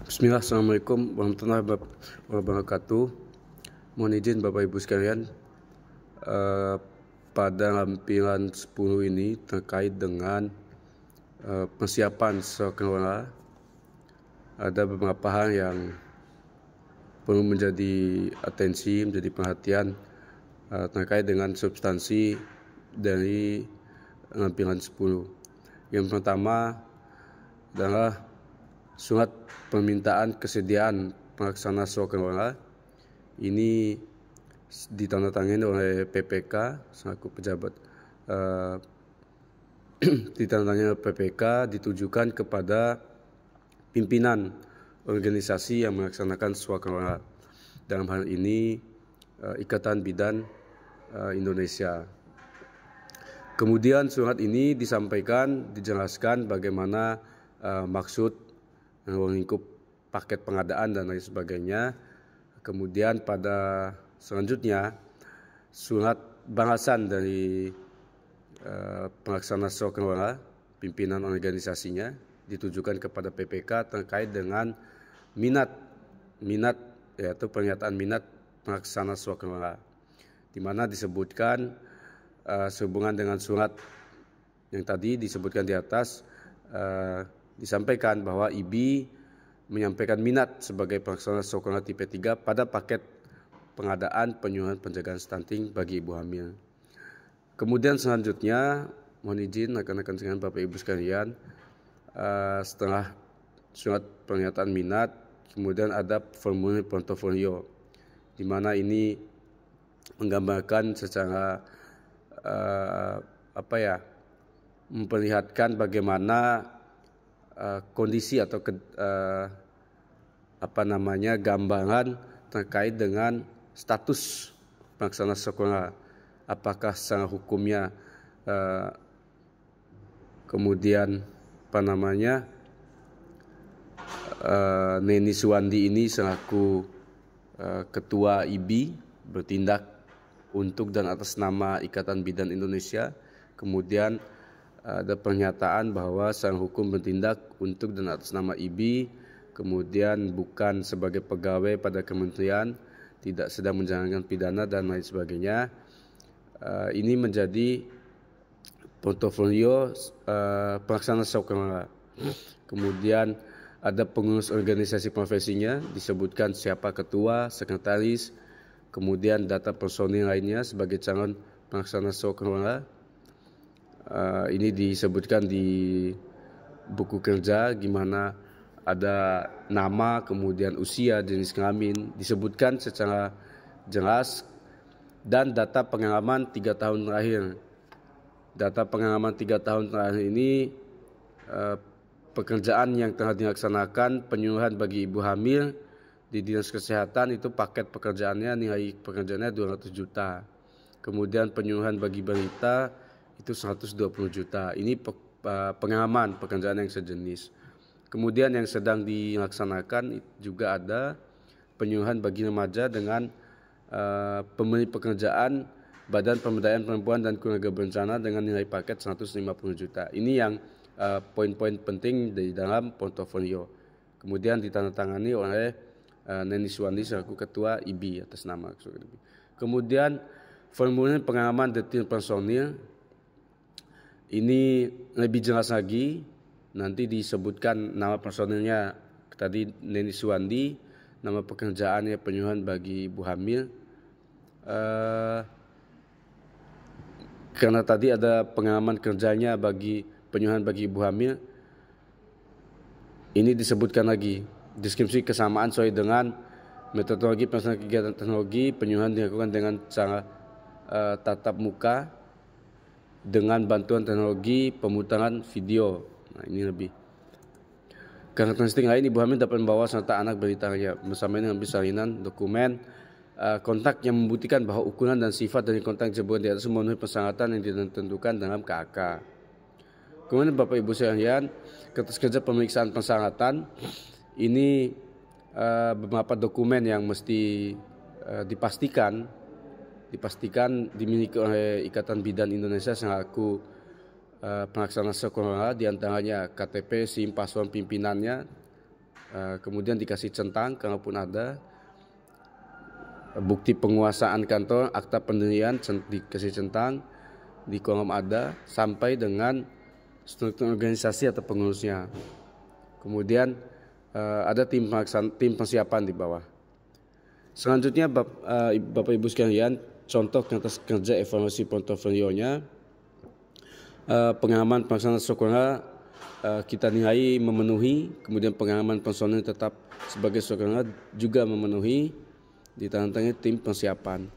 Bismillah, Assalamualaikum warahmatullahi wabarakatuh. Mohon izin Bapak Ibu sekalian, pada lampiran 10 ini terkait dengan persiapan sekolah, ada beberapa hal yang perlu menjadi atensi, menjadi perhatian terkait dengan substansi dari lampiran 10. Yang pertama adalah surat permintaan kesediaan pelaksana Soekarno. Ini ditandatangani oleh PPK selaku pejabat, ditandatangani oleh PPK, ditujukan kepada pimpinan organisasi yang melaksanakan Soekarno. Dalam hal ini Ikatan Bidan Indonesia. Kemudian surat ini disampaikan, dijelaskan bagaimana maksud lingkup paket pengadaan dan lain sebagainya. Kemudian pada selanjutnya surat balasan dari pelaksana Soekarno, pimpinan organisasinya, ditujukan kepada PPK terkait dengan minat yaitu pernyataan minat pelaksana Soekarno, di mana disebutkan sehubungan dengan surat yang tadi disebutkan di atas, disampaikan bahwa IBI menyampaikan minat sebagai pelaksana Soekarno tipe 3 pada paket pengadaan penyuluhan penjagaan stunting bagi ibu hamil. Kemudian selanjutnya, mohon izin rekan-rekan sekalian, Bapak Ibu sekalian, setelah surat pernyataan minat, kemudian ada formulir portofolio, di mana ini menggambarkan secara memperlihatkan bagaimana kondisi atau gambaran terkait dengan status pelaksana sekolah, apakah secara hukumnya kemudian Neni Suwandi ini selaku ketua IBI bertindak untuk dan atas nama Ikatan Bidan Indonesia. Kemudian ada pernyataan bahwa sang hukum bertindak untuk dan atas nama IBI, kemudian bukan sebagai pegawai pada kementerian, tidak sedang menjalankan pidana dan lain sebagainya. Ini menjadi portofolio pelaksana Soekarno. Kemudian ada pengurus organisasi profesinya, disebutkan siapa ketua, sekretaris, kemudian data personil lainnya sebagai calon pelaksana Soekarno. Ini disebutkan di buku kerja, gimana ada nama, kemudian usia, jenis kelamin, disebutkan secara jelas, dan data pengalaman 3 tahun terakhir. Data pengalaman 3 tahun terakhir ini pekerjaan yang telah dilaksanakan penyuluhan bagi ibu hamil di Dinas Kesehatan, itu paket pekerjaannya, nilai pekerjaannya 200 juta. Kemudian penyuluhan bagi balita itu 120 juta. Ini pengalaman pekerjaan yang sejenis. Kemudian yang sedang dilaksanakan juga ada penyuluhan bagi remaja dengan pemberi pekerjaan Badan Pemberdayaan Perempuan dan Keluarga Berencana dengan nilai paket 150 juta. Ini yang poin-poin penting di dalam portofolio. Kemudian ditandatangani oleh Neni Suwandi selaku ketua IBI atas nama. Kemudian formulir pengalaman detail personil ini lebih jelas lagi, nanti disebutkan nama personilnya tadi Neni Suwandi, nama pekerjaannya penyuluhan bagi ibu hamil. Karena tadi ada pengalaman kerjanya bagi penyuluhan bagi ibu hamil, ini disebutkan lagi deskripsi kesamaan sesuai dengan metodologi pelaksanaan kegiatan teknologi penyuluhan dilakukan dengan cara tatap muka dengan bantuan teknologi pemutaran video. Nah, ini lebih. Karakteristik lain, ibu hamil dapat membawa serta anak balitanya bersama dengan salinan dokumen kontak yang membuktikan bahwa ukuran dan sifat dari kontak disebutkan di atas memenuhi persyaratan yang ditentukan dalam KK. Kemudian Bapak Ibu sekalian, kertas kerja pemeriksaan persyaratan ini beberapa dokumen yang mesti dipastikan dimiliki oleh Ikatan Bidan Indonesia selaku pelaksana sekolah, diantaranya KTP, SIM, paspor pimpinannya, kemudian dikasih centang kalaupun ada, bukti penguasaan kantor, akta pendirian dikasih centang di kolom ada, sampai dengan struktur organisasi atau pengurusnya. Kemudian ada tim persiapan di bawah. Selanjutnya Bapak Ibu sekalian, contoh kerja evaluasi portofolionya. Pengalaman pelaksanaan Soekarno kita nilai memenuhi, kemudian pengalaman personil tetap sebagai Soekarno juga memenuhi, ditandatangani tim persiapan.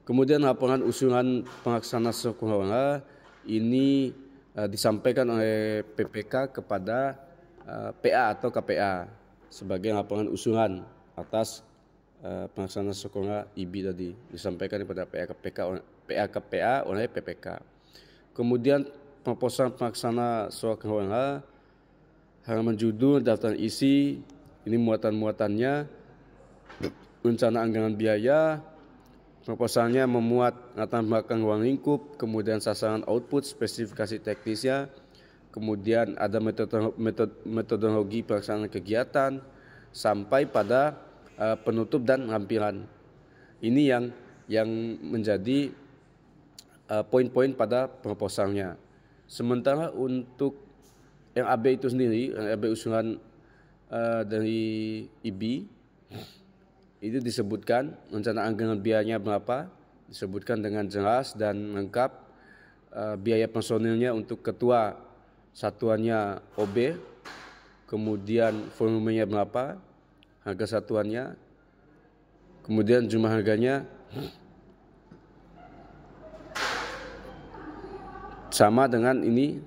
Kemudian laporan usulan pelaksana Soekarno ini disampaikan oleh PPK kepada PA atau KPA sebagai laporan usulan atas pelaksana Soekarno IB tadi, disampaikan kepada PA oleh PPK. Kemudian proposal pelaksana Soekarno, halaman judul, daftar isi, ini muatan-muatannya, rencana anggaran biaya, proposalnya memuat latar belakang ruang lingkup, kemudian sasaran output, spesifikasi teknisnya, kemudian ada metodologi pelaksanaan kegiatan, sampai pada penutup dan lampiran. Ini yang menjadi poin-poin pada proposalnya. Sementara untuk RAB itu sendiri, RAB usulan dari IB, itu disebutkan rencana anggaran biayanya berapa, disebutkan dengan jelas dan lengkap, biaya personilnya untuk ketua satuannya OB, kemudian volumenya berapa, harga satuannya, kemudian jumlah harganya, sama dengan ini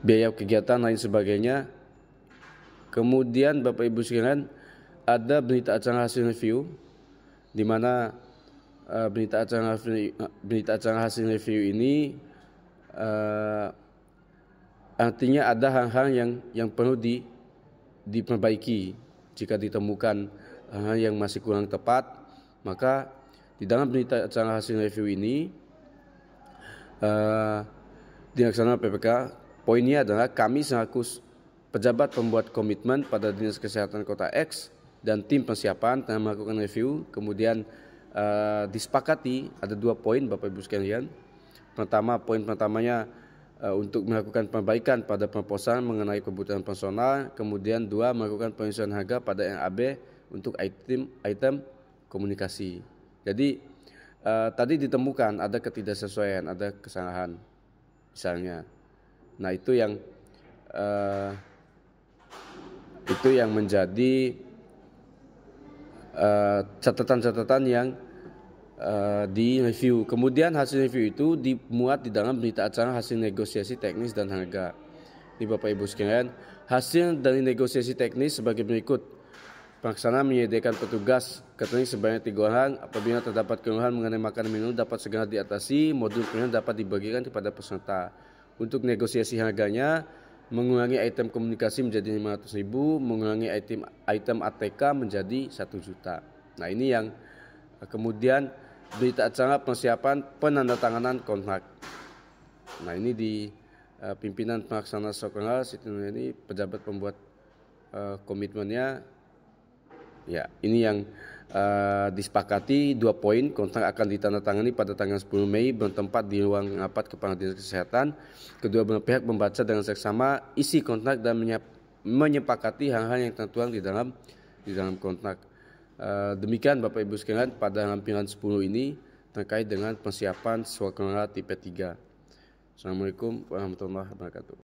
biaya kegiatan lain sebagainya. Kemudian Bapak Ibu sekalian, ada berita acara hasil review, di mana berita acara hasil review ini artinya ada hal-hal yang perlu diperbaiki. Jika ditemukan hal yang masih kurang tepat, maka di dalam berita acara hasil review ini dilaksanakan PPK. Poinnya adalah kami selaku pejabat pembuat komitmen pada Dinas Kesehatan Kota X dan tim persiapan telah melakukan review. Kemudian disepakati ada 2 poin Bapak Ibu sekalian. Poin pertamanya untuk melakukan perbaikan pada proposal mengenai kebutuhan personal. Kemudian 2, melakukan penyesuaian harga pada RAB untuk item komunikasi. Jadi tadi ditemukan ada ketidaksesuaian, ada kesalahan misalnya. Nah itu yang menjadi catatan-catatan yang di review. Kemudian hasil review itu dimuat di dalam berita acara hasil negosiasi teknis dan harga. Ini Bapak Ibu sekalian, hasil dari negosiasi teknis sebagai berikut. Pelaksana menyediakan petugas catering sebanyak 3 orang. Apabila terdapat keluhan mengenai makanan minum dapat segera diatasi. Modul pilihan dapat dibagikan kepada peserta. Untuk negosiasi harganya, mengurangi item komunikasi menjadi 500.000, mengurangi item ATK menjadi 1 juta. Nah ini yang kemudian berita acara persiapan penandatanganan kontrak. Nah ini di pimpinan pelaksana Soekarno ini pejabat pembuat komitmennya. Ya, ini yang disepakati 2 poin. Kontrak akan ditandatangani pada tanggal 10 Mei bertempat di ruang rapat Kepala Dinas Kesehatan. Kedua belah pihak membaca dengan seksama isi kontrak dan menyepakati hal-hal yang tertuang di dalam kontrak. Demikian Bapak Ibu sekalian pada lampiran 10 ini terkait dengan persiapan Soekarno tipe 3. Assalamualaikum warahmatullahi wabarakatuh.